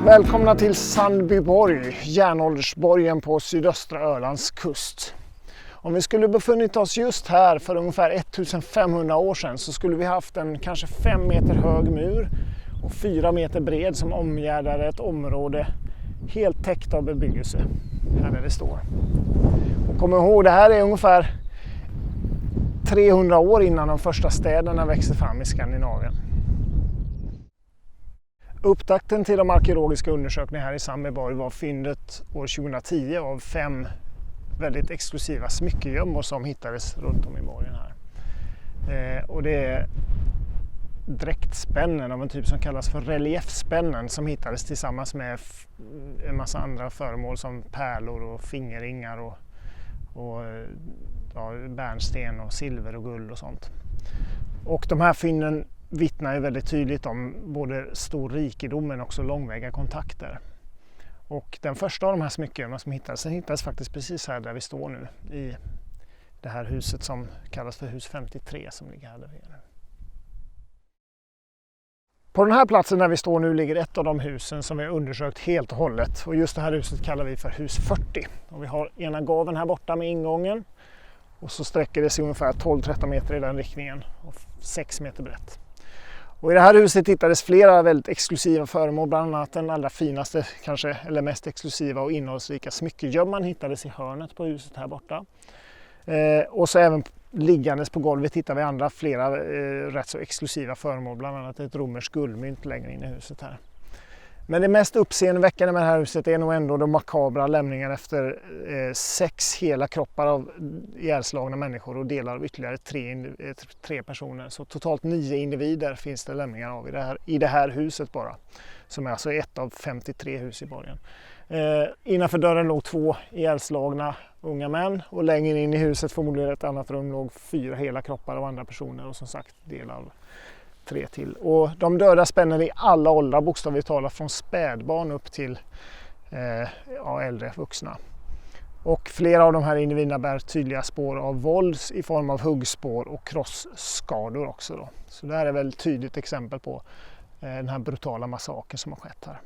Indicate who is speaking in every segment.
Speaker 1: Välkomna till Sandbyborg, järnåldersborgen på sydöstra Ölands kust. Om vi skulle befunnit oss just här för ungefär 1500 år sedan så skulle vi haft en kanske 5 meter hög mur och 4 meter bred som omgärdade ett område helt täckt av bebyggelse, här där det står. Och kom ihåg, det här är ungefär 300 år innan de första städerna växte fram i Skandinavien. Upptakten till de arkeologiska undersökningarna här i Sandbyborg var fyndet år 2010 av 5 väldigt exklusiva smyckegömmor som hittades runt om i borgen här. Och det är dräktspännen av en typ som kallas för reliefspännen som hittades tillsammans med en massa andra föremål som pärlor och fingerringar och bärnsten och silver och guld och sånt. Och de här fynden vittnar ju väldigt tydligt om både stor rikedom men också långväga kontakter. Och den första av de här smyckena som hittades faktiskt precis här där vi står nu, i det här huset som kallas för hus 53 som ligger här där vi är nu. På den här platsen där vi står nu ligger ett av de husen som är undersökt helt och hållet, och just det här huset kallar vi för hus 40. Och vi har ena gaven här borta med ingången och så sträcker det sig ungefär 12-13 meter i den riktningen och 6 meter brett. Och i det här huset hittades flera väldigt exklusiva föremål, bland annat den allra finaste kanske, eller mest exklusiva och innehållsrika smyckegömman hittades i hörnet på huset här borta. Och så även liggandes på golvet hittar vi flera rätt så exklusiva föremål, bland annat ett romerskt guldmynt längre in i huset här. Men det mest uppseendeväckande med det här huset är nog ändå de makabra lämningarna efter 6 hela kroppar av ihjälslagna människor och delar av ytterligare 3 personer. Så totalt 9 individer finns det lämningar av i det här huset bara. Som är alltså ett av 53 hus i borgen. Innanför dörren låg 2 ihjälslagna unga män och längre in i huset, förmodligen ett annat rum, låg 4 hela kroppar av andra personer och som sagt delar av 3 till. Och de döda spänner i alla åldrar, bokstavligt talat från spädbarn upp till äldre vuxna. Och flera av de här individerna bär tydliga spår av våld i form av huggspår och krossskador också då. Så det här är väl ett tydligt exempel på den här brutala massakern som har skett här.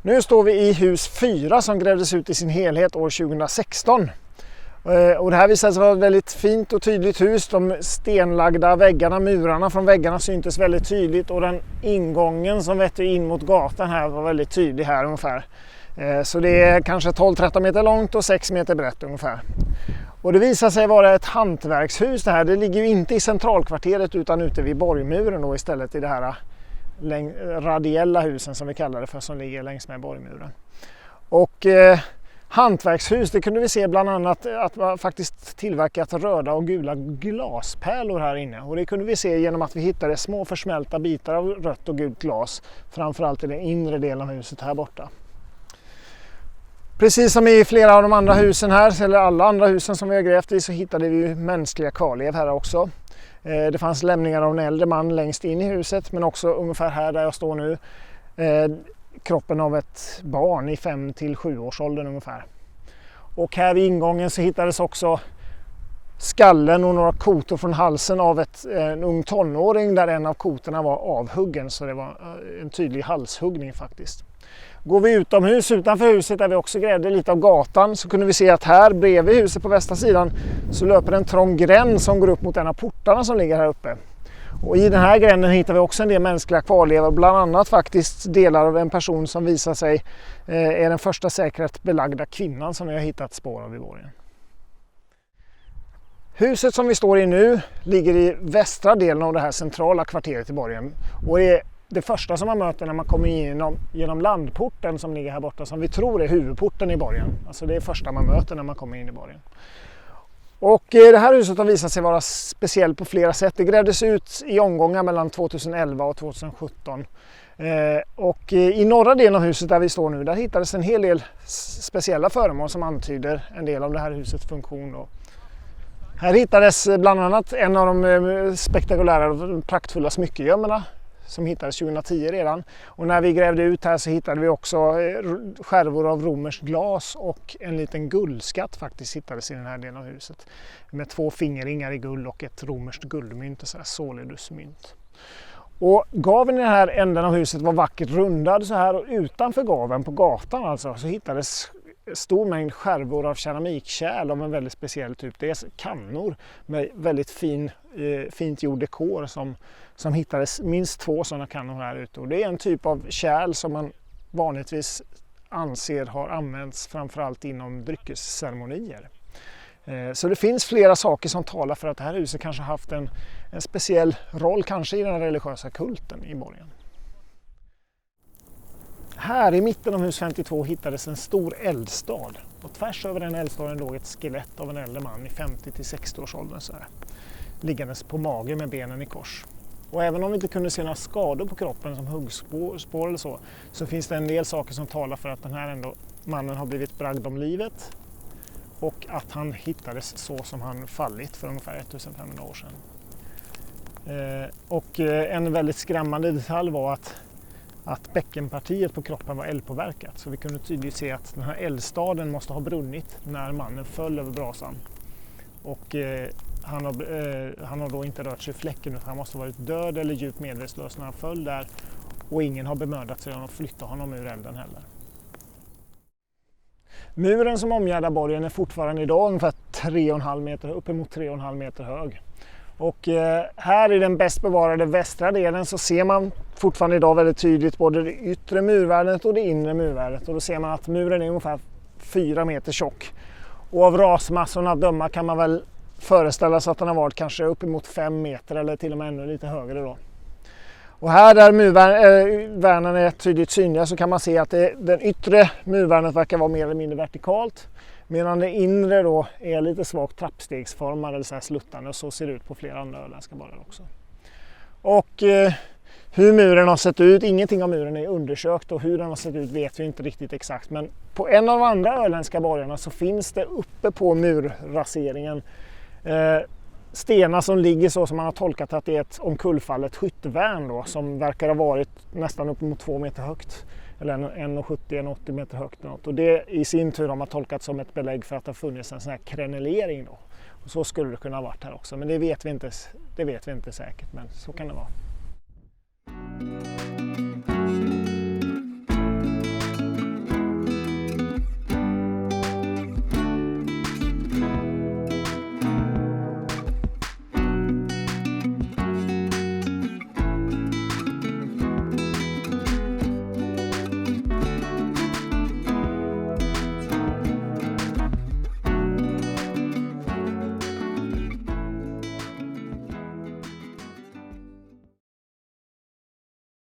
Speaker 1: Nu står vi i hus 4 som grävdes ut i sin helhet år 2016. Och det här visade sig vara ett väldigt fint och tydligt hus. De stenlagda väggarna, murarna från väggarna syntes väldigt tydligt, och den ingången som vette in mot gatan här var väldigt tydlig här ungefär. Så det är kanske 12-13 meter långt och 6 meter brett ungefär. Och det visar sig vara ett hantverkshus det här. Det ligger ju inte i centralkvarteret utan ute vid borgmuren då, istället i det här radiella husen som vi kallar det för, som ligger längs med borgmuren. Och hantverkshus, det kunde vi se bland annat att man faktiskt tillverkat röda och gula glaspärlor här inne. Och det kunde vi se genom att vi hittade små försmälta bitar av rött och gult glas, framförallt i den inre delen av huset här borta. Precis som i flera av de andra husen här, eller alla andra husen som vi har grävt i, så hittade vi mänskliga kvarlev här också. Det fanns lämningar av en äldre man längst in i huset, men också ungefär här där jag står nu kroppen av ett barn i 5-7 års åldern ungefär. Och här vid ingången så hittades också skallen och några kotor från halsen av en ung tonåring, där en av kotorna var avhuggen, så det var en tydlig halshuggning faktiskt. Går vi utomhus, utanför huset där vi också grävde lite av gatan, så kunde vi se att här bredvid huset på västra sidan så löper en trång gränd som går upp mot en av portarna som ligger här uppe. Och i den här gränden hittar vi också en del mänskliga kvarlevor, bland annat faktiskt delar av en person som visar sig är den första säkert belagda kvinnan som vi har hittat spår av i borgen. Huset som vi står i nu ligger i västra delen av det här centrala kvarteret i borgen, och är det första som man möter när man kommer in genom landporten som ligger här borta, som vi tror är huvudporten i borgen. Alltså det är första man möter när man kommer in i borgen. Och det här huset har visat sig vara speciellt på flera sätt. Det grävdes ut i omgångar mellan 2011 och 2017. Och i norra delen av huset där vi står nu, där hittades en hel del speciella föremål som antyder en del av det här husets funktion då. Här hittades bland annat en av de spektakulära och praktfulla smyckegömmorna som hittades 2010 redan. Och när vi grävde ut här så hittade vi också skärvor av romerskt glas och en liten guldskatt faktiskt hittades i den här delen av huset. Med 2 fingerringar i guld och ett romerskt guldmynt, så här solidusmynt. Och gaven i den här änden av huset var vackert rundad så här, och utanför gaven på gatan alltså så hittades stor mängd skärvor av keramikkärl av en väldigt speciell typ. Det är kannor med väldigt fint gjord dekor som hittades minst 2 sådana kannor här ute. Och det är en typ av kärl som man vanligtvis anser har använts framförallt inom dryckesceremonier. Så det finns flera saker som talar för att det här huset kanske haft en speciell roll kanske i den religiösa kulten i borgen. Här i mitten av hus 52 hittades en stor eldstad och tvärs över den eldstaden låg ett skelett av en äldre man i 50-60 års åldern så här, liggandes på mage med benen i kors. Och även om vi inte kunde se några skador på kroppen som huggspår eller så finns det en del saker som talar för att den här mannen har blivit bragd om livet och att han hittades så som han fallit för ungefär 1500 år sedan. Och en väldigt skrämmande detalj var att bäckenpartiet på kroppen var eldpåverkat. Så vi kunde tydligt se att den här eldstaden måste ha brunnit när mannen föll över brasan. Och han har då inte rört sig i fläcken utan han måste ha varit död eller djupt medvetslös när han föll där. Och ingen har bemödat sig om att flytta honom ur elden heller. Muren som omgärdar borgen är fortfarande idag ungefär 3,5 meter, uppemot 3,5 meter hög. Och här i den bäst bevarade västra delen så ser man fortfarande idag väldigt tydligt både det yttre murvärdet och det inre murvärdet. Och då ser man att muren är ungefär 4 meter tjock. Och av rasmassorna att döma kan man väl föreställa sig att den har varit kanske uppemot 5 meter eller till och med ännu lite högre då. Och här där murvärnen är tydligt synliga så kan man se att den yttre murvärnet verkar vara mer eller mindre vertikalt. Medan det inre då är lite svagt trappstegsformad eller så här sluttande, och så ser det ut på flera andra öländska borgar också. Och hur muren har sett ut, ingenting av muren är undersökt och hur den har sett ut vet vi inte riktigt exakt. Men på en av de andra öländska borgarna så finns det uppe på murraseringen stenar som ligger så som man har tolkat att det är ett omkullfallet skyttvärn då, som verkar ha varit nästan upp mot 2 meter högt. Eller 1,70-1,80 meter högt. Något. Och det i sin tur har man tolkat som ett belägg för att det har funnits en sån här krenelering då. Och så skulle det kunna ha varit här också, men det vet vi inte säkert, men så kan det vara.